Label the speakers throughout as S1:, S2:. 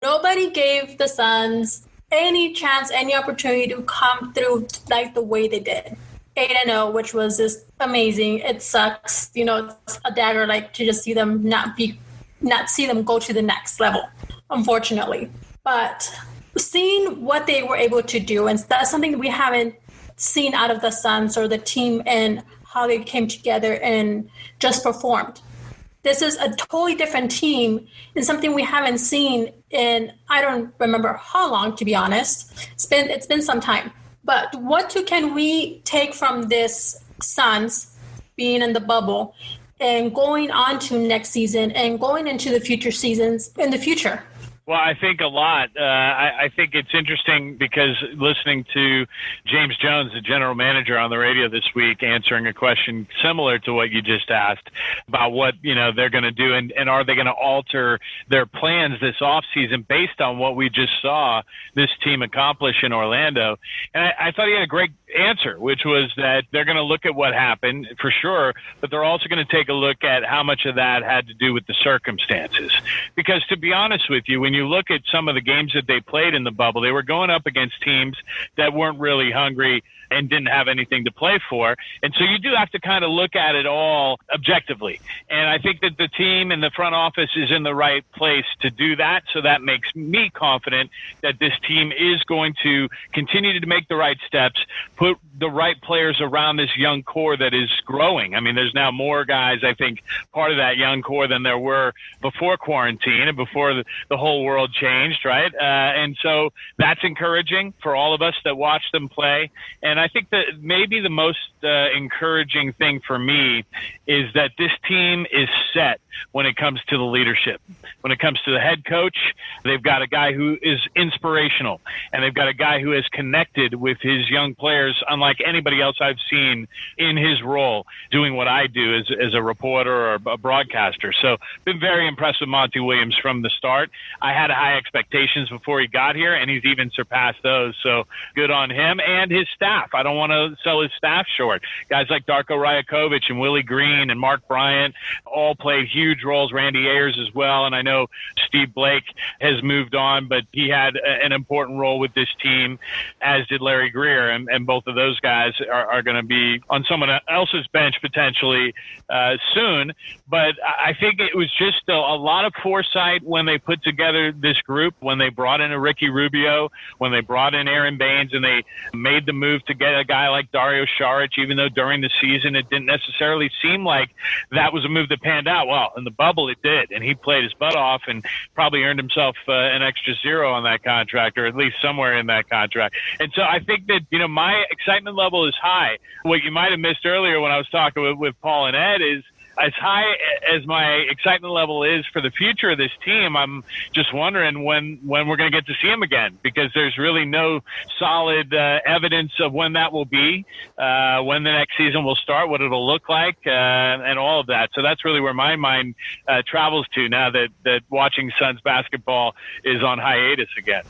S1: Nobody gave the Suns any chance, any opportunity to come through like the way they did. 8-0, which was just amazing. It sucks, it's a dagger, like to just see them not see them go to the next level, unfortunately. But seeing what they were able to do, and that's something we haven't seen out of the Suns or the team and how they came together and just performed. This is a totally different team and something we haven't seen in, I don't remember how long, to be honest. It's been some time. But what can we take from this Suns being in the bubble and going on to next season and going into the future seasons in the future?
S2: Well, I think a lot. I think it's interesting because listening to James Jones, the general manager, on the radio this week, answering a question similar to what you just asked about what they're going to do and are they going to alter their plans this offseason based on what we just saw this team accomplish in Orlando. And I thought he had a great answer, which was that they're going to look at what happened for sure, but they're also going to take a look at how much of that had to do with the circumstances. Because to be honest with you, when you look at some of the games that they played in the bubble, they were going up against teams that weren't really hungry and didn't have anything to play for. And so you do have to kind of look at it all objectively. And I think that the team and the front office is in the right place to do that. So that makes me confident that this team is going to continue to make the right steps, put the right players around this young core that is growing. I mean, there's now more guys, I think, part of that young core than there were before quarantine and before the whole world changed, right? And so that's encouraging for all of us that watch them play. And I think that maybe the most encouraging thing for me is that this team is set when it comes to the leadership. When it comes to the head coach, they've got a guy who is inspirational, and they've got a guy who has connected with his young players unlike anybody else I've seen in his role, doing what I do as a reporter or a broadcaster. So been very impressed with Monty Williams from the start. I had high expectations before he got here, and he's even surpassed those. So good on him and his staff. I don't want to sell his staff short. Guys like Darko Rajakovic and Willie Green and Mark Bryant all played huge roles. Randy Ayers as well. And I know Steve Blake has moved on, but he had an important role with this team, as did Larry Greer. And both of those guys are going to be on someone else's bench potentially soon. But I think it was just a lot of foresight when they put together this group, when they brought in a Ricky Rubio, when they brought in Aaron Baines, and they made the move to get a guy like Dario Saric, even though during the season it didn't necessarily seem like that was a move that panned out. Well, in the bubble it did, and he played his butt off and probably earned himself an extra zero on that contract, or at least somewhere in that contract. And so I think that, my excitement level is high. What you might have missed earlier when I was talking with Paul and Ed is, as high as my excitement level is for the future of this team, I'm just wondering when we're going to get to see him again, because there's really no solid evidence of when that will be, when the next season will start, what it'll look like, and all of that. So that's really where my mind travels to now that watching Suns basketball is on hiatus again.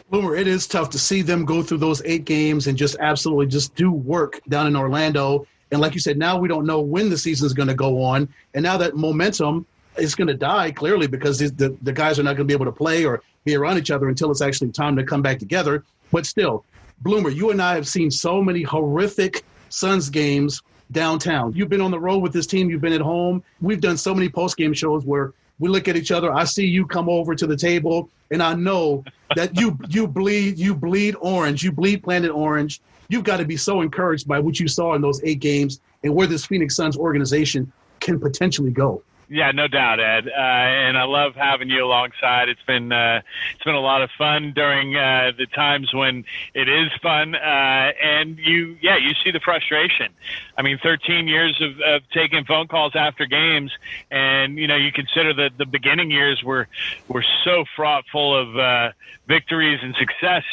S3: Bloomer, it is tough to see them go through those 8 games and just absolutely just do work down in Orlando. And like you said, now we don't know when the season is going to go on. And now that momentum is going to die, clearly, because the guys are not going to be able to play or be around each other until it's actually time to come back together. But still, Bloomer, you and I have seen so many horrific Suns games downtown. You've been on the road with this team. You've been at home. We've done so many post-game shows where we look at each other. I see you come over to the table, and I know that you bleed orange. You bleed Planet Orange. You've got to be so encouraged by what you saw in those 8 games and where this Phoenix Suns organization can potentially go.
S2: Yeah, no doubt, Ed. And I love having you alongside. It's been a lot of fun during the times when it is fun. And you see the frustration. I mean, 13 years of taking phone calls after games, and you consider that the beginning years were so fraught full of victories and success.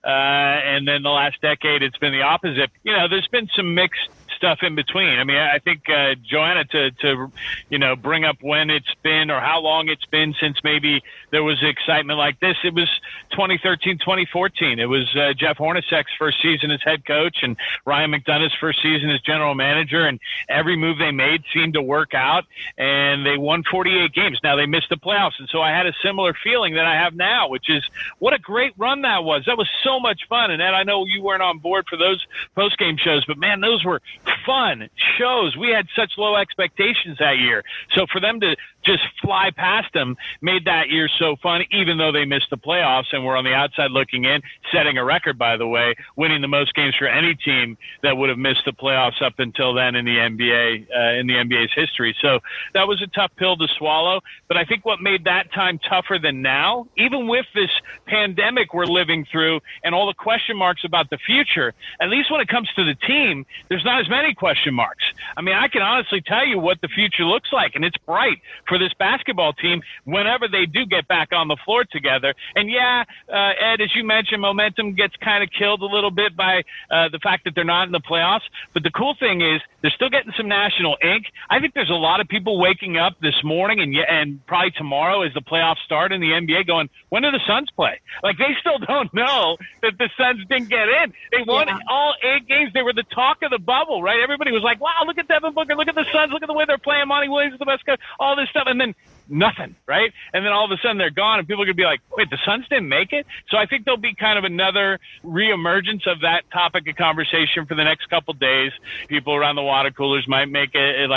S2: And then the last decade, it's been the opposite. There's been some mixed stuff in between. I mean, I think, Johanna, to bring up when it's been or how long it's been since maybe there was excitement like this. It was 2013, 2014. It was Jeff Hornacek's first season as head coach and Ryan McDonough's first season as general manager, and every move they made seemed to work out, and they won 48 games. Now, they missed the playoffs, and so I had a similar feeling that I have now, which is what a great run that was. That was so much fun. And Ed, I know you weren't on board for those post-game shows, but man, those were fun shows. We had such low expectations that year. So for them to just fly past them made that year so fun, even though they missed the playoffs and were on the outside looking in, setting a record, by the way, winning the most games for any team that would have missed the playoffs up until then in the NBA, in the NBA's history. So that was a tough pill to swallow. But I think what made that time tougher than now, even with this pandemic we're living through and all the question marks about the future, at least when it comes to the team, there's not as many question marks. I mean, I can honestly tell you what the future looks like, and it's bright for this basketball team whenever they do get back on the floor together. And Ed, as you mentioned, momentum gets kind of killed a little bit by the fact that they're not in the playoffs. But the cool thing is they're still getting some national ink. I think there's a lot of people waking up this morning and probably tomorrow as the playoffs start in the NBA going, when do the Suns play? Like, they still don't know that the Suns didn't get in. They won all 8 games. They were the talk of the bubble, right? Everybody was like, wow, look at Devin Booker, look at the Suns, look at the way they're playing. Monty Williams is the best coach, all this stuff. And then nothing, right? And then all of a sudden they're gone, and people are going to be like, wait, the Suns didn't make it? So I think there'll be kind of another reemergence of that topic of conversation for the next couple days. People around the water coolers might make it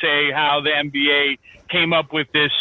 S2: say how the NBA came up with this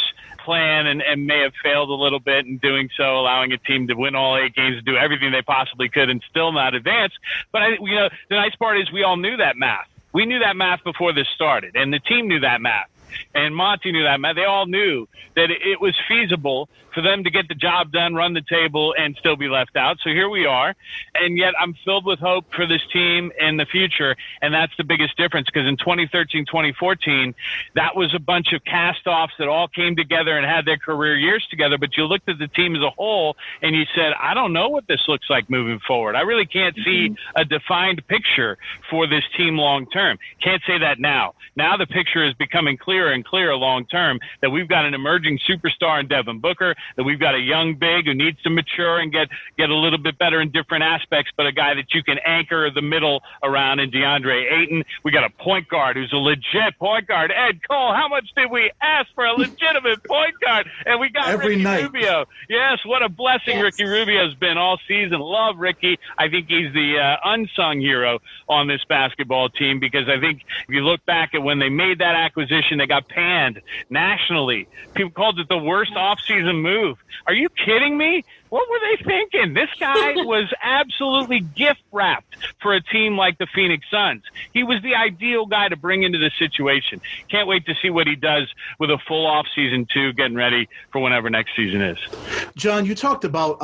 S2: plan and may have failed a little bit in doing so, allowing a team to win all 8 games, to do everything they possibly could and still not advance. But the nice part is we all knew that math. We knew that math before this started, and the team knew that math. And Monty knew that. They all knew that it was feasible for them to get the job done, run the table, and still be left out. So here we are. And yet I'm filled with hope for this team in the future. And that's the biggest difference, because in 2013, 2014, that was a bunch of cast-offs that all came together and had their career years together. But you looked at the team as a whole and you said, I don't know what this looks like moving forward. I really can't see a defined picture for this team long term. Can't say that now. Now the picture is becoming clearer and clearer long term, that we've got an emerging superstar in Devin Booker, that we've got a young big who needs to mature and get a little bit better in different aspects, but a guy that you can anchor the middle around in DeAndre Ayton. We got a point guard who's a legit point guard. Ed Cole, how much did we ask for a legitimate point guard? And we got
S3: every
S2: Ricky
S3: night.
S2: Rubio. Yes, what a blessing Ricky Rubio's been all season. Love Ricky. I think he's the unsung hero on this basketball team, because I think if you look back at when they made that acquisition, they got panned nationally. People called it the worst offseason move. Are you kidding me? What were they thinking? This guy was absolutely gift-wrapped for a team like the Phoenix Suns. He was the ideal guy to bring into this situation. Can't wait to see what he does with a full offseason, too, getting ready for whenever next season is.
S3: John, you talked about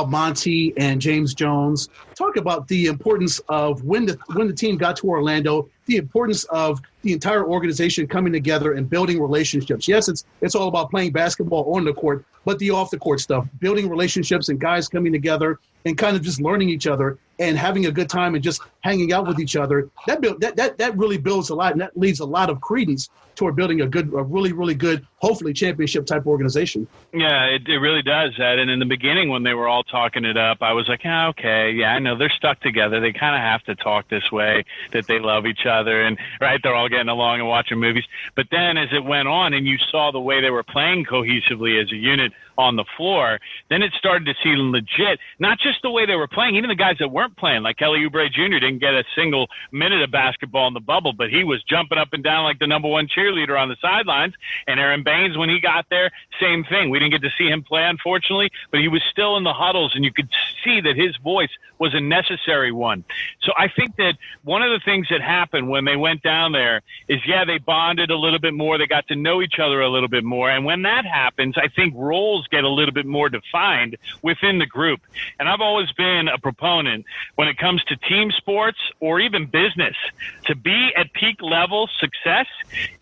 S3: Monty and James Jones. Talk about the importance of when the team got to Orlando, the importance of the entire organization coming together and building relationships. Yes, it's all about playing basketball on the court, but the off the court stuff, building relationships and guys coming together and kind of just learning each other and having a good time and just hanging out with each other. That really builds a lot, and that leads a lot of credence toward building a really, really good, hopefully championship type organization.
S2: Yeah, it really does, Ed. And in the beginning, when they were all talking it up, I was like, okay, yeah, I know they're stuck together. They kind of have to talk this way, that they love each other, and right, they're all getting along and watching movies. But then as it went on and you saw the way they were playing cohesively as a unit on the floor, then it started to seem legit. Not just the way they were playing, even the guys that weren't playing, like Kelly Oubre Jr. didn't get a single minute of basketball in the bubble, but he was jumping up and down like the number one cheerleader on the sidelines. And Aaron Baines, when he got there, same thing. We didn't get to see him play, unfortunately, but he was still in the huddles, and you could see that his voice was a necessary one. So I think that one of the things that happened when they went down there is, they bonded a little bit more. They got to know each other a little bit more. And when that happens, I think roles get a little bit more defined within the group. And I've always been a proponent when it comes to team sports or even business. To be at peak level success,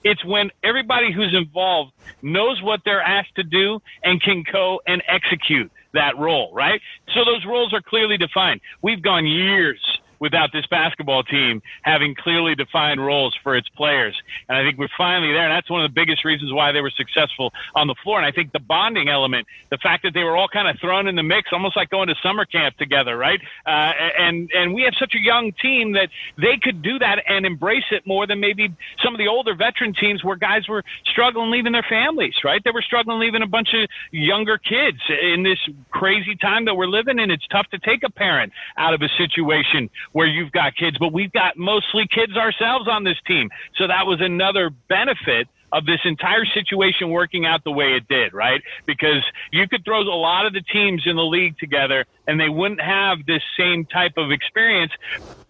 S2: it's when everybody who's involved knows what they're asked to do and can go and execute that role, right? So those roles are clearly defined. We've gone years without this basketball team having clearly defined roles for its players. And I think we're finally there. And that's one of the biggest reasons why they were successful on the floor. And I think the bonding element, the fact that they were all kind of thrown in the mix, almost like going to summer camp together, right? And we have such a young team that they could do that and embrace it more than maybe some of the older veteran teams where guys were struggling leaving their families, right? They were struggling leaving a bunch of younger kids in this crazy time that we're living in. It's tough to take a parent out of a situation where you've got kids, but we've got mostly kids ourselves on this team. So that was another benefit of this entire situation working out the way it did, right? Because you could throw a lot of the teams in the league together and they wouldn't have this same type of experience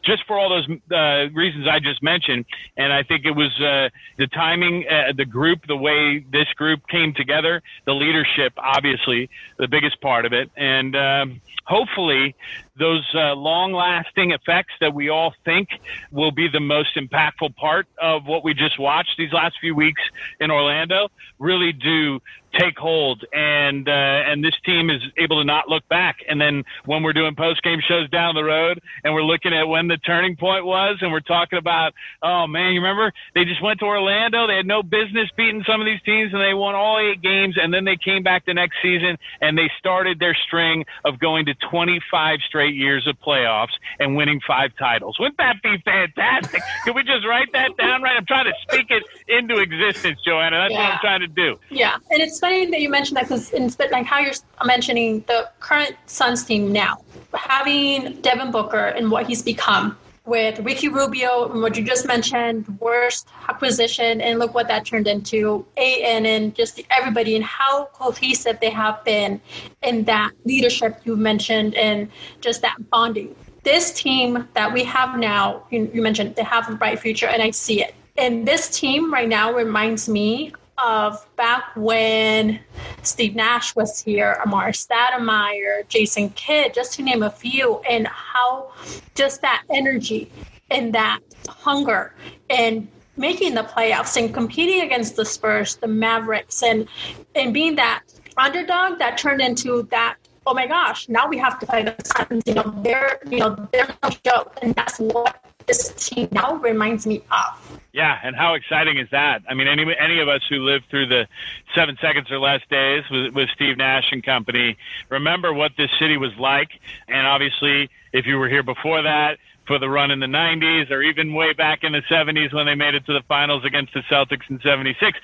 S2: just for all those reasons I just mentioned. And I think it was the timing, the group, the way this group came together, the leadership, obviously, the biggest part of it. And hopefully those long-lasting effects that we all think will be the most impactful part of what we just watched these last few weeks in Orlando really do take hold, and this team is able to not look back. And then when we're doing post-game shows down the road and we're looking at when the turning point was and we're talking about, oh, man, you remember they just went to Orlando. They had no business beating some of these teams, and they won all 8 games, and then they came back the next season, and they started their string of going to 25 straight years of playoffs and winning 5 titles. Wouldn't that be fantastic? Can we just write that down right? I'm trying to speak it into existence, Johanna. That's what I'm trying to do.
S1: Yeah, and it's funny that you mentioned that because like how you're mentioning the current Suns team now, having Devin Booker and what he's become with Ricky Rubio and what you just mentioned, worst acquisition, and look what that turned into, and just everybody and how cohesive they have been in that leadership you mentioned and just that bonding. This team that we have now, you mentioned they have a bright future, and I see it. And this team right now reminds me of back when Steve Nash was here, Amar Stoudemire, Jason Kidd, just to name a few, and how just that energy and that hunger and making the playoffs and competing against the Spurs, the Mavericks, and being that underdog that turned into that, oh my gosh, now we have to play the Suns. They're no joke, and that's what this team now reminds me of.
S2: Yeah, and how exciting is that? I mean, any of us who lived through the 7 seconds or less days with Steve Nash and company remember what this city was like. And obviously, if you were here before that, for the run in the 90s or even way back in the 70s when they made it to the finals against the Celtics in 76,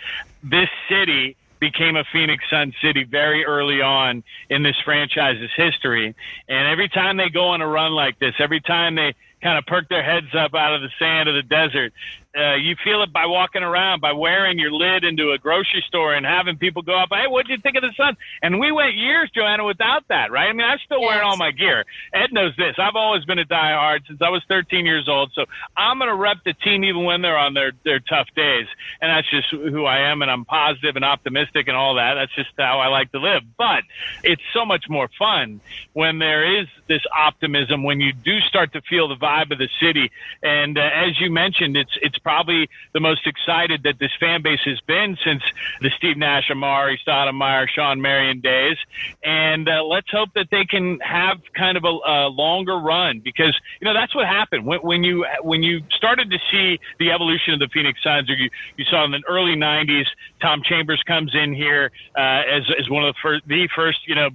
S2: this city became a Phoenix Sun city very early on in this franchise's history. And every time they go on a run like this, every time they kind of perk their heads up out of the sand of the desert, you feel it by walking around, by wearing your lid into a grocery store and having people go up, hey, what'd you think of the Suns? And we went years, Johanna, without that, right? I mean, I'm still wearing all my gear. Ed knows this. I've always been a diehard since I was 13 years old. So I'm going to rep the team even when they're on their tough days. And that's just who I am, and I'm positive and optimistic and all that. That's just how I like to live. But it's so much more fun when there is this optimism, when you do start to feel the vibe of the city. And as you mentioned, it's probably the most excited that this fan base has been since the Steve Nash, Amari Stoudemire, Sean Marion days. And let's hope that they can have kind of a longer run, because that's what happened when you started to see the evolution of the Phoenix Suns. Or you saw in the early 90s, Tom Chambers comes in here as one of the first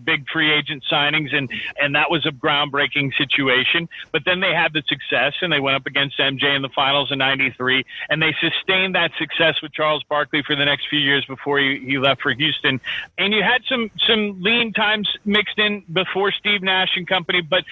S2: big free agent signings, and that was a groundbreaking situation. But then they had the success, and they went up against MJ in the finals in '93, and they sustained that success with Charles Barkley for the next few years before he left for Houston. And you had some lean times mixed in before Steve Nash and company, but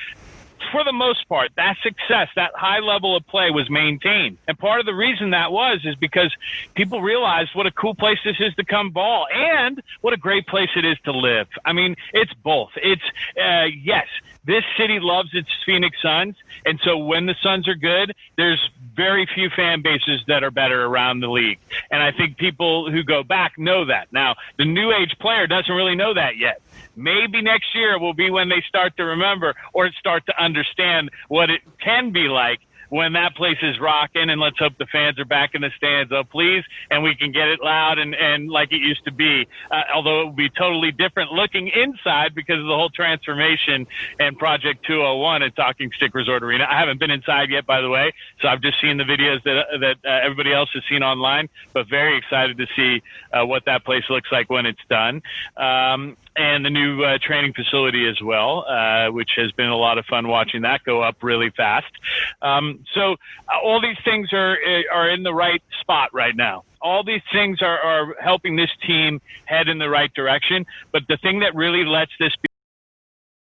S2: for the most part, that success, that high level of play was maintained. And part of the reason that is because people realized what a cool place this is to come ball and what a great place it is to live. I mean, it's both. It's, yes, this city loves its Phoenix Suns. And so when the Suns are good, there's very few fan bases that are better around the league. And I think people who go back know that. Now, the new age player doesn't really know that yet. Maybe next year will be when they start to remember or start to understand what it can be like when that place is rocking, and let's hope the fans are back in the stands, please, and we can get it loud and like it used to be. Although it will be totally different looking inside because of the whole transformation and Project 201 at Talking Stick Resort Arena. I haven't been inside yet, by the way, so I've just seen the videos that everybody else has seen online, but very excited to see what that place looks like when it's done. And the new training facility as well, which has been a lot of fun watching that go up really fast. So all these things are in the right spot right now. All these things are helping this team head in the right direction. But the thing that really lets this be